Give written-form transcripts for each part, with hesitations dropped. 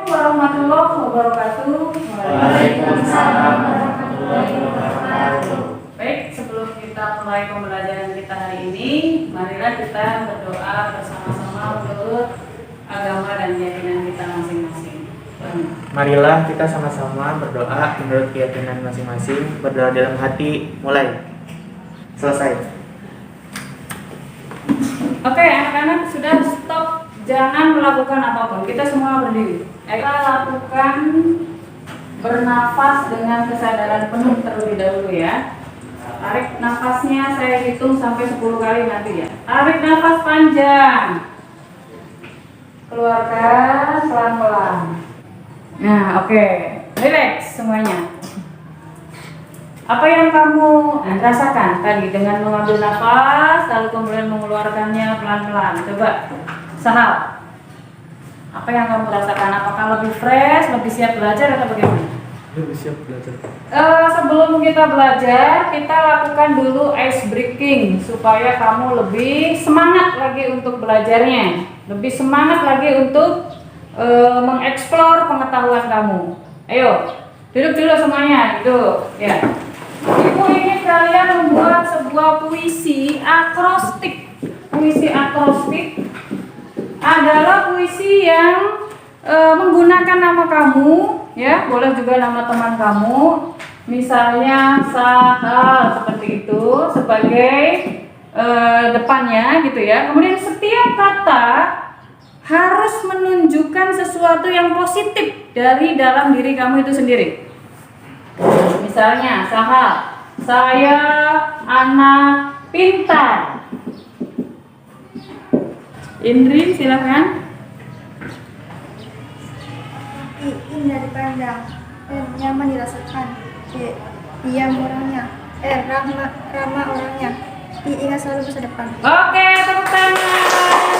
warahmatullahi wabarakatuh. Waalaikumsalam warahmatullahi wabarakatuh. Baik, sebelum kita mulai pembelajaran kita hari ini, marilah kita berdoa bersama-sama menurut agama dan keyakinan kita masing-masing. Marilah kita sama-sama berdoa menurut keyakinan masing-masing. Berdoa dalam hati. Mulai. Selesai. Oke, anak-anak sudah stop. Jangan melakukan apapun. Kita semua berdiri. Kita lakukan bernafas dengan kesadaran penuh terlebih dahulu ya. Tarik nafasnya, saya hitung sampai 10 kali nanti ya. Tarik nafas panjang. Keluarkan pelan-pelan. Nah, oke. Relax semuanya. Apa yang kamu rasakan tadi dengan mengambil nafas lalu kemudian mengeluarkannya pelan-pelan? Coba Sahal, apa yang kamu rasakan? Apakah lebih fresh, lebih siap belajar atau bagaimana? Lebih siap belajar. Sebelum kita belajar, kita lakukan dulu ice breaking supaya kamu lebih semangat lagi untuk belajarnya, lebih semangat lagi untuk mengeksplor pengetahuan kamu. Ayo, duduk dulu semuanya, duduk. Ya. Ibu ingin kalian membuat sebuah puisi akrostik. Puisi akrostik adalah puisi yang menggunakan nama kamu, ya, boleh juga nama teman kamu, misalnya Sahal seperti itu sebagai depannya gitu ya. Kemudian setiap kata harus menunjukkan sesuatu yang positif dari dalam diri kamu itu sendiri. Misalnya Sahal, saya anak pintar. Indri, silakan. Indah dipandang, nyaman dirasakan. Diam orangnya, ramah orangnya. Ingat selalu masa depan. Oke, tepuk tangan.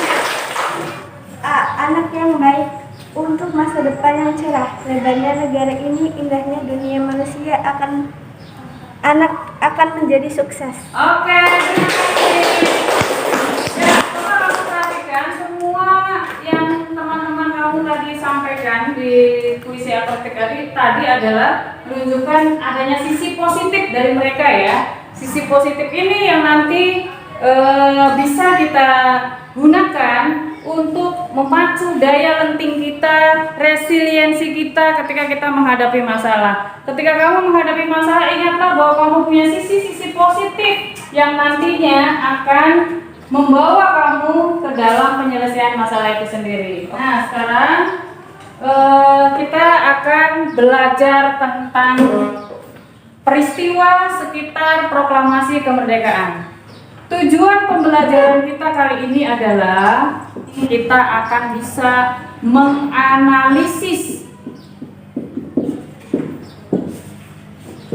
Anak yang baik untuk masa depan yang cerah. Lebarnya negara ini, indahnya dunia manusia anak akan menjadi sukses. Oke, terima kasih. Ya, coba kamu perhatikan semua yang teman-teman kamu tadi sampaikan di puisi akrostik tadi adalah menunjukkan adanya sisi positif dari mereka ya. Sisi positif ini yang nanti bisa kita gunakan untuk memacu daya lenting kita, resiliensi kita ketika kita menghadapi masalah. Ketika kamu menghadapi masalah, ingatlah bahwa kamu punya sisi-sisi positif yang nantinya akan membawa kamu ke dalam penyelesaian masalah itu sendiri. Nah, sekarang kita akan belajar tentang peristiwa sekitar proklamasi kemerdekaan. Tujuan pembelajaran kita kali ini adalah kita akan bisa menganalisis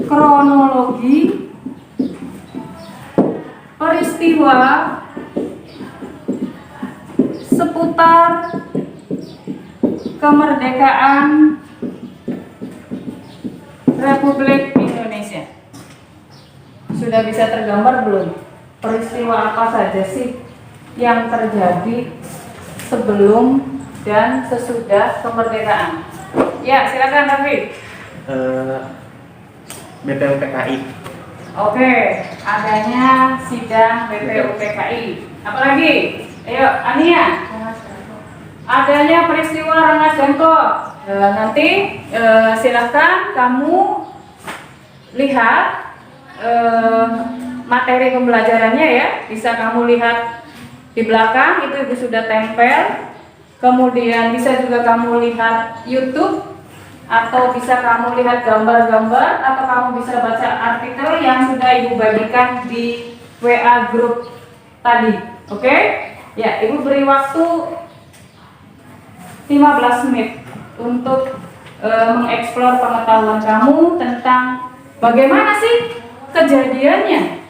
kronologi peristiwa seputar kemerdekaan Republik Indonesia. Sudah bisa tergambar belum? Peristiwa apa saja sih yang terjadi sebelum dan sesudah kemerdekaan? Ya, silakan Raffi. BPUPKI. Oke, adanya sidang BPUPKI. Apalagi? Ayo, Ania. Adanya peristiwa Rengas Dengklok. Nanti silakan kamu lihat materi pembelajarannya ya, bisa kamu lihat di belakang, itu ibu sudah tempel. Kemudian bisa juga kamu lihat YouTube, atau bisa kamu lihat gambar-gambar, atau kamu bisa baca artikel yang sudah ibu bagikan di WA grup tadi. Oke? Ya, ibu beri waktu 15 menit untuk mengeksplor pengetahuan kamu tentang bagaimana sih kejadiannya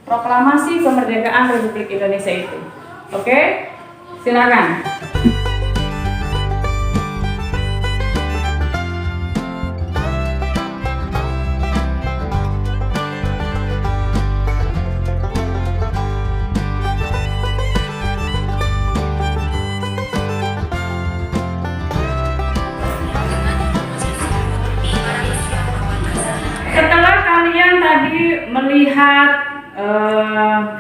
proklamasi kemerdekaan Republik Indonesia itu. Oke? Silakan. melihat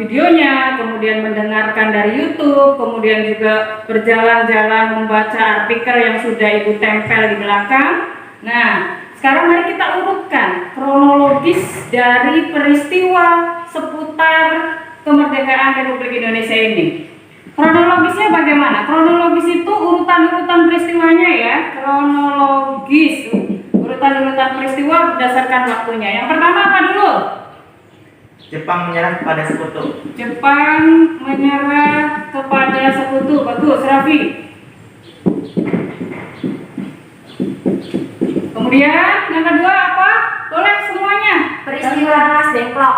videonya, kemudian mendengarkan dari YouTube, kemudian juga berjalan-jalan membaca artikel yang sudah Ibu tempel di belakang. Nah, sekarang mari kita urutkan kronologis dari peristiwa seputar kemerdekaan Republik Indonesia ini. Kronologisnya bagaimana? Kronologis itu urutan-urutan peristiwanya ya, kronologis. Urutan-urutan peristiwa berdasarkan waktunya. Yang pertama apa dulu? Jepang menyerah kepada sekutu. Jepang menyerah kepada sekutu. Bagus, Raffi. Kemudian yang kedua apa? Boleh semuanya. Peristiwa Rengas Dengklok.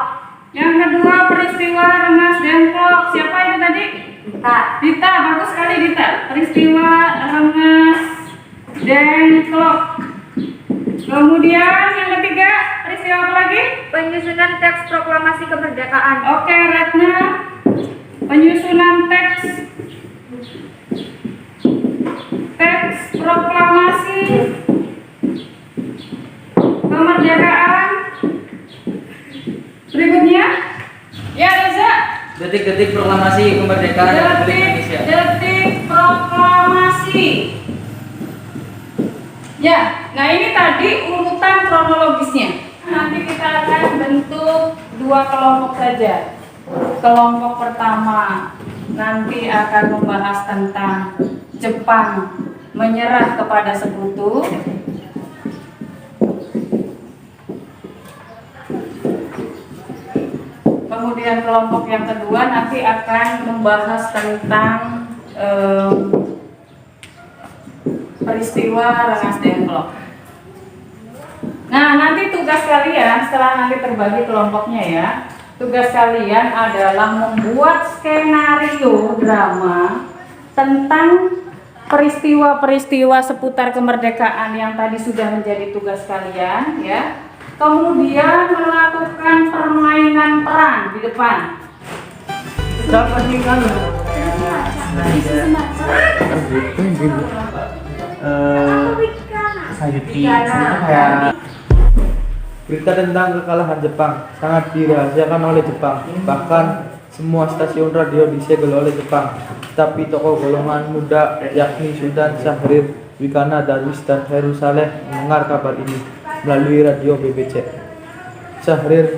Yang kedua peristiwa Rengas Dengklok. Siapa itu tadi? Dita. Dita, bagus sekali Dita. Peristiwa Rengas Dengklok. Kemudian yang ketiga, peristiwa apa lagi? Penyusunan teks proklamasi kemerdekaan. Oke, Ratna. Penyusunan teks proklamasi kemerdekaan. Berikutnya, ya Reza. Detik-detik proklamasi kemerdekaan Republik Indonesia. Detik proklamasi. Ya, nah ini tadi urutan kronologisnya. Nanti kita akan bentuk dua kelompok saja. Kelompok pertama nanti akan membahas tentang Jepang menyerah kepada sekutu. Kemudian kelompok yang kedua nanti akan membahas tentang peristiwa Rengas Dengklok. Nah, nanti tugas kalian setelah nanti terbagi kelompoknya ya, tugas kalian adalah membuat skenario drama tentang peristiwa-peristiwa seputar kemerdekaan yang tadi sudah menjadi tugas kalian ya. Kemudian melakukan permainan peran di depan. Siapa nih kan? Sayuti itu kayak Berita tentang kekalahan Jepang sangat dirahasiakan oleh Jepang. Bahkan semua stasiun radio disegel oleh Jepang. Tapi tokoh golongan muda yakni Sultan Syahrir, Wikana Darwis dan Heru Saleh mendengar kabar ini melalui radio BBC. Syahrir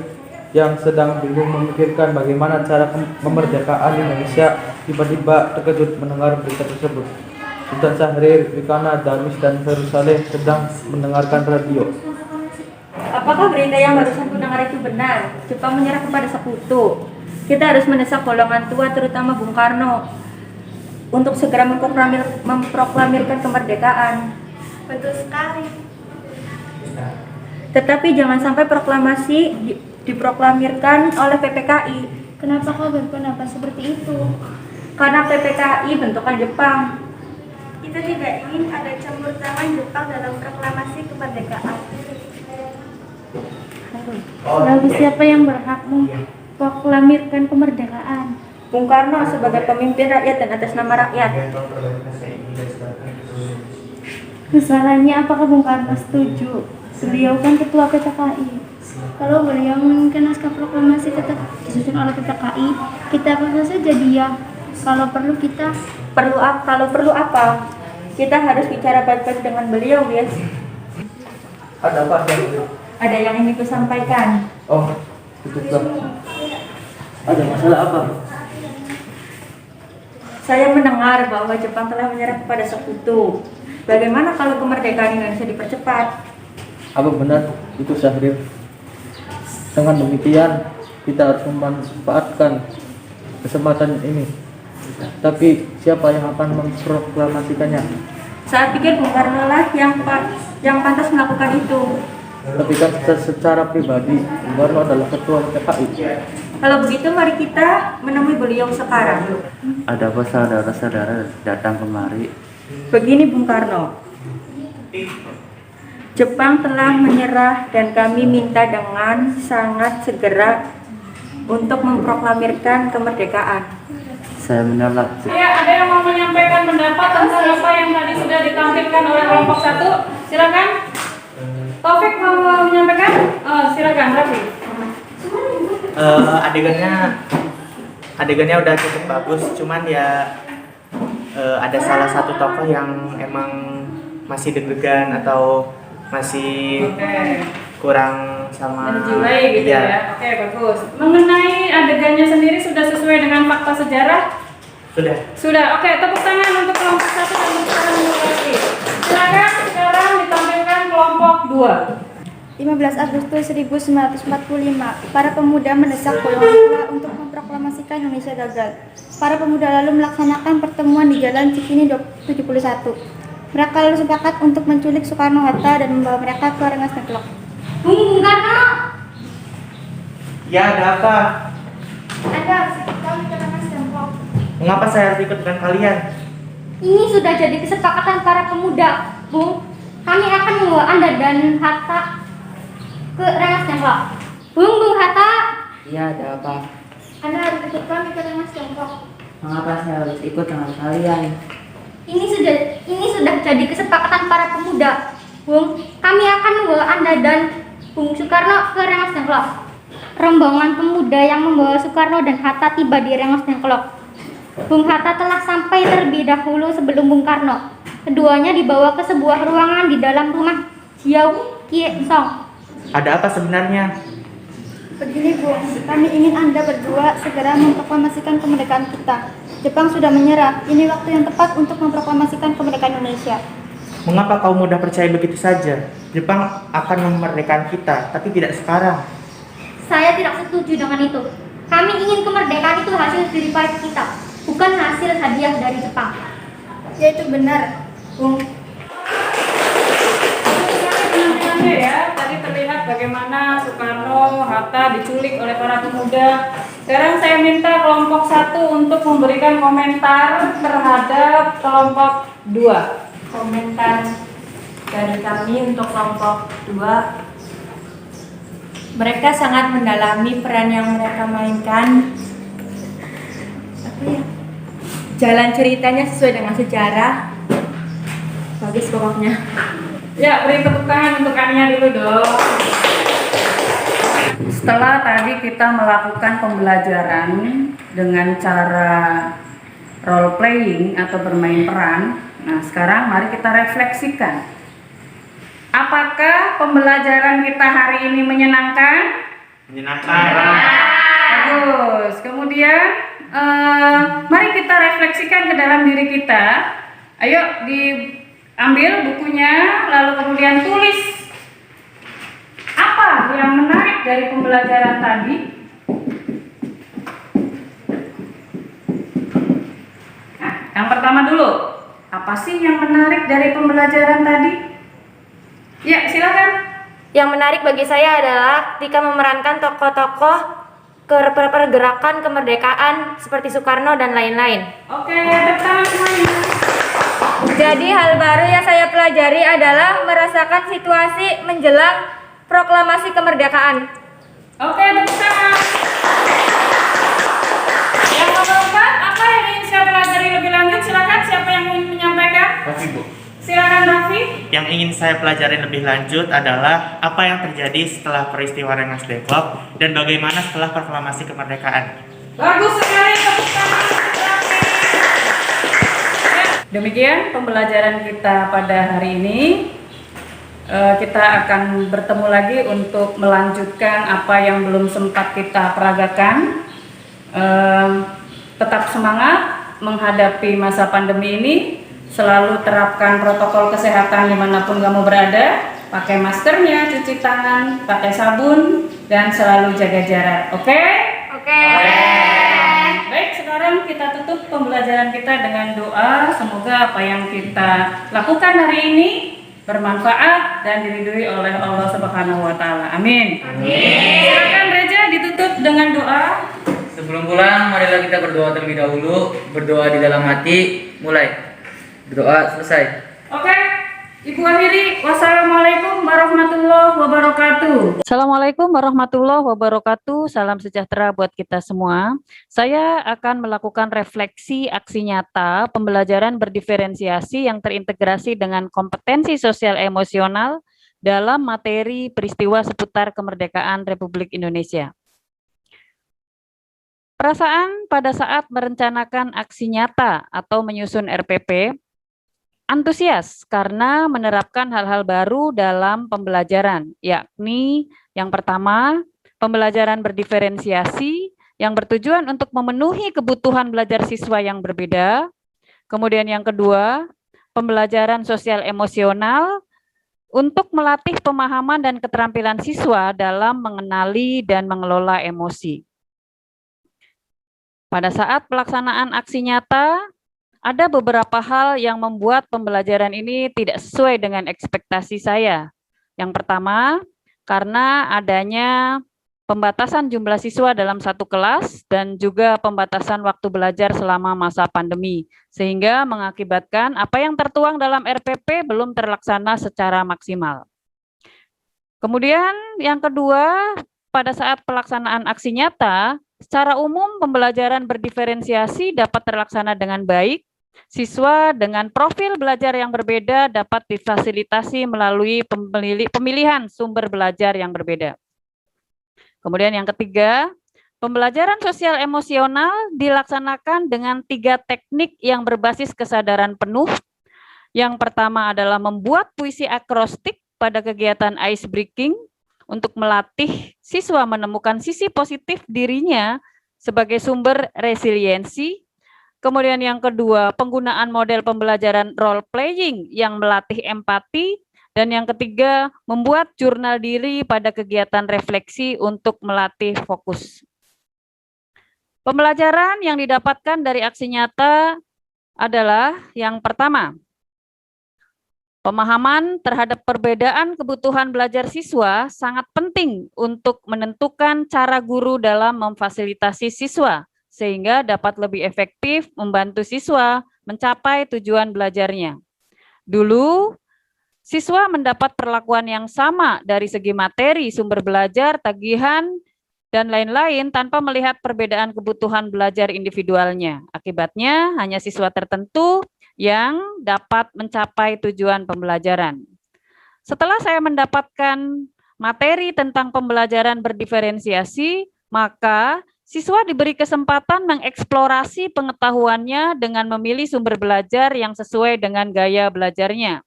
yang sedang bingung memikirkan bagaimana cara kemerdekaan Indonesia tiba-tiba terkejut mendengar berita tersebut. Sultan Syahrir, Wikana Darwis dan Heru Saleh sedang mendengarkan radio. Apakah berita yang barusan dengar itu benar? Jepang menyerah kepada sekutu. Kita harus mendesak golongan tua terutama Bung Karno untuk segera memproklamirkan kemerdekaan. Betul sekali. Tetapi jangan sampai proklamasi diproklamirkan oleh PPKI. Kenapa kau berpendapat seperti itu? Karena PPKI bentukan Jepang. Kita tidak ingin ada campur tangan Jepang dalam proklamasi kemerdekaan. Lalu siapa yang berhak memproklamirkan kemerdekaan? Bung Karno sebagai pemimpin rakyat dan atas nama rakyat. Kesalahannya apakah Bung Karno setuju? Beliau kan ketua PPKI. Kalau beliau menginginkan naskah proklamasi tetap disusun oleh PPKI, kita apa saja dia. Kalau perlu kita Kalau perlu apa? Kita harus bicara baik-baik dengan beliau, guys. Ada apa yang Ada yang ingin ku sampaikan. Oh, tutup bang. Ada masalah apa? Saya mendengar bahwa Jepang telah menyerah kepada sekutu. Bagaimana kalau kemerdekaan Indonesia dipercepat? Apa benar itu Syahrir? Dengan demikian kita harus memanfaatkan kesempatan ini. Tapi siapa yang akan memproklamasikannya? Saya pikir Bung Karno lah yang pantas melakukan itu. Tapi kan secara pribadi Bung Karno adalah ketua PKI. Kalau begitu mari kita menemui beliau sekarang. Ada apa saudara-saudara datang kemari? Begini Bung Karno, Jepang telah menyerah dan kami minta dengan sangat segera untuk memproklamirkan kemerdekaan. Saya menolak. Ya, ada yang mau menyampaikan pendapat tentang apa yang tadi sudah ditampilkan oleh kelompok 1? Silakan. Taufik mau menyampaikan? Silakan, Raffi. Adegannya udah cukup bagus, cuman ya ada salah satu tokoh yang emang masih deg-degan atau masih Oke. kurang sama Menjulai gitu iya. ya. Oke, bagus. Mengenai adegannya sendiri sudah sesuai dengan fakta sejarah? Sudah. Sudah. Oke, tepuk tangan untuk kelompok 1 dan tepuk tangan untuk lagi. Silakan sekarang ditampilkan kelompok 2. 15 Agustus 1945, para pemuda mendesak golongan tua untuk memproklamasikan Indonesia gagal. Para pemuda lalu melaksanakan pertemuan di Jalan Cikini 71. Mereka lalu sepakat untuk menculik Soekarno-Hatta dan membawa mereka ke Rengas Dengklok. Bung Karno! Ya, ada apa? Ada, kami ke Rengas Dengklok. Mengapa saya harus ikut dengan kalian? Ini sudah jadi kesepakatan para pemuda, Bung. Kami akan membawa Anda dan Hatta ke Rengas Dengklok. Bung Hatta, Iya, ada apa? Anda harus ikut kami ke Rengas Dengklok. Mengapa saya harus ikut dengan kalian? Ini sudah jadi kesepakatan para pemuda, Bung. Kami akan membawa Anda dan Bung Soekarno ke Rengas Dengklok. Rombongan pemuda yang membawa Soekarno dan Hatta tiba di Rengas Dengklok. Bung Hatta telah sampai terlebih dahulu sebelum Bung Karno. Keduanya dibawa ke sebuah ruangan di dalam rumah Jiao Kie Song. Ada apa sebenarnya? Begini, Bung, kami ingin Anda berdua segera memproklamasikan kemerdekaan kita. Jepang sudah menyerah. Ini waktu yang tepat untuk memproklamasikan kemerdekaan Indonesia. Mengapa kau mudah percaya begitu saja? Jepang akan memerdekakan kita, tapi tidak sekarang. Saya tidak setuju dengan itu. Kami ingin kemerdekaan itu hasil jerih payah kita, bukan hasil hadiah dari Jepang. Ya, itu benar, Bung. Penampilannya ya, tadi terlihat bagaimana Soekarno, Hatta diculik oleh para pemuda. Sekarang saya minta kelompok 1 untuk memberikan komentar terhadap kelompok 2. Komentar dari kami untuk kelompok 2, mereka sangat mendalami peran yang mereka mainkan. Apa ya? Jalan ceritanya sesuai dengan sejarah. Bagus pokoknya. Ya, beri tepuk tangan untuk Ania dulu dong. Setelah tadi kita melakukan pembelajaran dengan cara role playing atau bermain peran, nah sekarang mari kita refleksikan. Apakah pembelajaran kita hari ini menyenangkan? Menyenangkan. Bagus. Kemudian mari kita refleksikan ke dalam diri kita. Ayo diambil bukunya, lalu kemudian tulis apa yang menarik dari pembelajaran tadi. Nah, yang pertama dulu, apa sih yang menarik dari pembelajaran tadi? Ya, silakan. Yang menarik bagi saya adalah ketika memerankan tokoh-tokoh pergerakan kemerdekaan seperti Soekarno dan lain-lain. Oke, tepuk tangan semuanya. Jadi hal baru yang saya pelajari adalah merasakan situasi menjelang proklamasi kemerdekaan. Oke, tepuk tangan. Yang nomor 4, apa yang ingin saya pelajari lebih lanjut? Silakan, siapa yang ingin menyampaikan? Raffi, Bu. Silakan Raffi. Yang ingin saya pelajari lebih lanjut adalah apa yang terjadi setelah peristiwa Rengas Dengklok dan bagaimana setelah proklamasi kemerdekaan. Bagus sekali, tepuk tangan untuk Raffi. Ya, demikian pembelajaran kita pada hari ini. Kita akan bertemu lagi untuk melanjutkan apa yang belum sempat kita peragakan. Tetap semangat menghadapi masa pandemi ini. Selalu terapkan protokol kesehatan dimanapun kamu berada. Pakai maskernya, cuci tangan, pakai sabun, dan selalu jaga jarak. Oke? Oke. Baik, sekarang kita tutup pembelajaran kita dengan doa. Semoga apa yang kita lakukan hari ini bermanfaat dan diridhoi oleh Allah Subhanahu wa taala. Amin. Silakan Reja ditutup dengan doa. Sebelum pulang, marilah kita berdoa terlebih dahulu. Berdoa di dalam hati. Mulai. Berdoa selesai. Oke, Ibu akhiri. Wassalamualaikum warahmatullahi wabarakatuh. Assalamualaikum warahmatullahi wabarakatuh. Salam sejahtera buat kita semua. Saya akan melakukan refleksi aksi nyata pembelajaran berdiferensiasi yang terintegrasi dengan kompetensi sosial emosional dalam materi peristiwa seputar kemerdekaan Republik Indonesia. Perasaan pada saat merencanakan aksi nyata atau menyusun RPP, antusias karena menerapkan hal-hal baru dalam pembelajaran, yakni yang pertama, pembelajaran berdiferensiasi yang bertujuan untuk memenuhi kebutuhan belajar siswa yang berbeda. Kemudian yang kedua, pembelajaran sosial emosional untuk melatih pemahaman dan keterampilan siswa dalam mengenali dan mengelola emosi. Pada saat pelaksanaan aksi nyata, ada beberapa hal yang membuat pembelajaran ini tidak sesuai dengan ekspektasi saya. Yang pertama, karena adanya pembatasan jumlah siswa dalam satu kelas dan juga pembatasan waktu belajar selama masa pandemi, sehingga mengakibatkan apa yang tertuang dalam RPP belum terlaksana secara maksimal. Kemudian yang kedua, pada saat pelaksanaan aksi nyata, secara umum pembelajaran berdiferensiasi dapat terlaksana dengan baik. Siswa dengan profil belajar yang berbeda dapat difasilitasi melalui pemilihan sumber belajar yang berbeda. Kemudian yang ketiga, pembelajaran sosial emosional dilaksanakan dengan 3 teknik yang berbasis kesadaran penuh. Yang pertama adalah membuat puisi akrostik pada kegiatan ice breaking untuk melatih siswa menemukan sisi positif dirinya sebagai sumber resiliensi. Kemudian yang kedua, penggunaan model pembelajaran role playing yang melatih empati. Dan yang ketiga, membuat jurnal diri pada kegiatan refleksi untuk melatih fokus. Pembelajaran yang didapatkan dari aksi nyata adalah yang pertama, pemahaman terhadap perbedaan kebutuhan belajar siswa sangat penting untuk menentukan cara guru dalam memfasilitasi siswa, sehingga dapat lebih efektif membantu siswa mencapai tujuan belajarnya. Dulu, siswa mendapat perlakuan yang sama dari segi materi, sumber belajar, tagihan, dan lain-lain tanpa melihat perbedaan kebutuhan belajar individualnya. Akibatnya, hanya siswa tertentu yang dapat mencapai tujuan pembelajaran. Setelah saya mendapatkan materi tentang pembelajaran berdiferensiasi, maka siswa diberi kesempatan mengeksplorasi pengetahuannya dengan memilih sumber belajar yang sesuai dengan gaya belajarnya.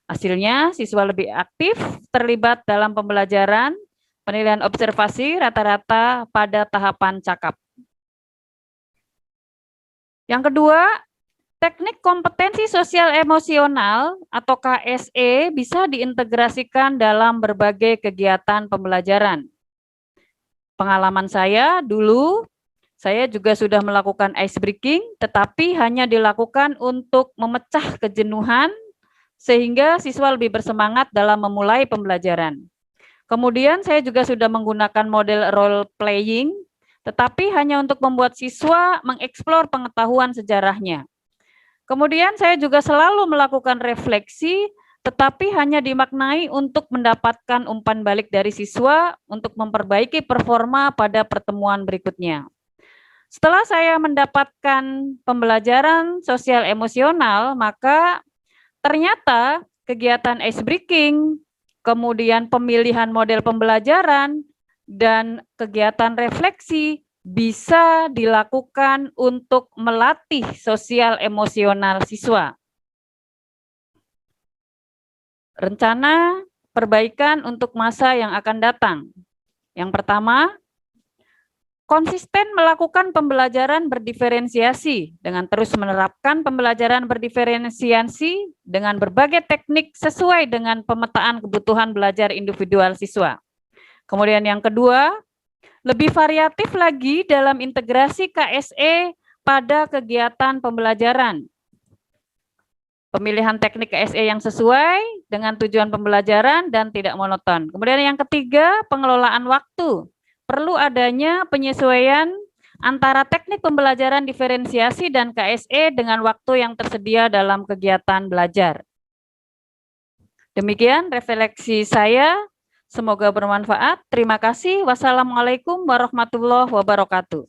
Hasilnya, siswa lebih aktif terlibat dalam pembelajaran, penilaian observasi rata-rata pada tahapan cakap. Yang kedua, teknik kompetensi sosial emosional atau KSE bisa diintegrasikan dalam berbagai kegiatan pembelajaran. Pengalaman saya dulu, saya juga sudah melakukan ice breaking, tetapi hanya dilakukan untuk memecah kejenuhan, sehingga siswa lebih bersemangat dalam memulai pembelajaran. Kemudian saya juga sudah menggunakan model role playing, tetapi hanya untuk membuat siswa mengeksplor pengetahuan sejarahnya. Kemudian saya juga selalu melakukan refleksi, tetapi hanya dimaknai untuk mendapatkan umpan balik dari siswa untuk memperbaiki performa pada pertemuan berikutnya. Setelah saya mendapatkan pembelajaran sosial emosional, maka ternyata kegiatan ice breaking, kemudian pemilihan model pembelajaran, dan kegiatan refleksi bisa dilakukan untuk melatih sosial emosional siswa. Rencana perbaikan untuk masa yang akan datang. Yang pertama, konsisten melakukan pembelajaran berdiferensiasi dengan terus menerapkan pembelajaran berdiferensiasi dengan berbagai teknik sesuai dengan pemetaan kebutuhan belajar individual siswa. Kemudian yang kedua, lebih variatif lagi dalam integrasi KSE pada kegiatan pembelajaran. Pemilihan teknik KSE yang sesuai dengan tujuan pembelajaran dan tidak monoton. Kemudian yang ketiga, pengelolaan waktu. Perlu adanya penyesuaian antara teknik pembelajaran diferensiasi dan KSE dengan waktu yang tersedia dalam kegiatan belajar. Demikian refleksi saya. Semoga bermanfaat. Terima kasih. Wassalamualaikum warahmatullahi wabarakatuh.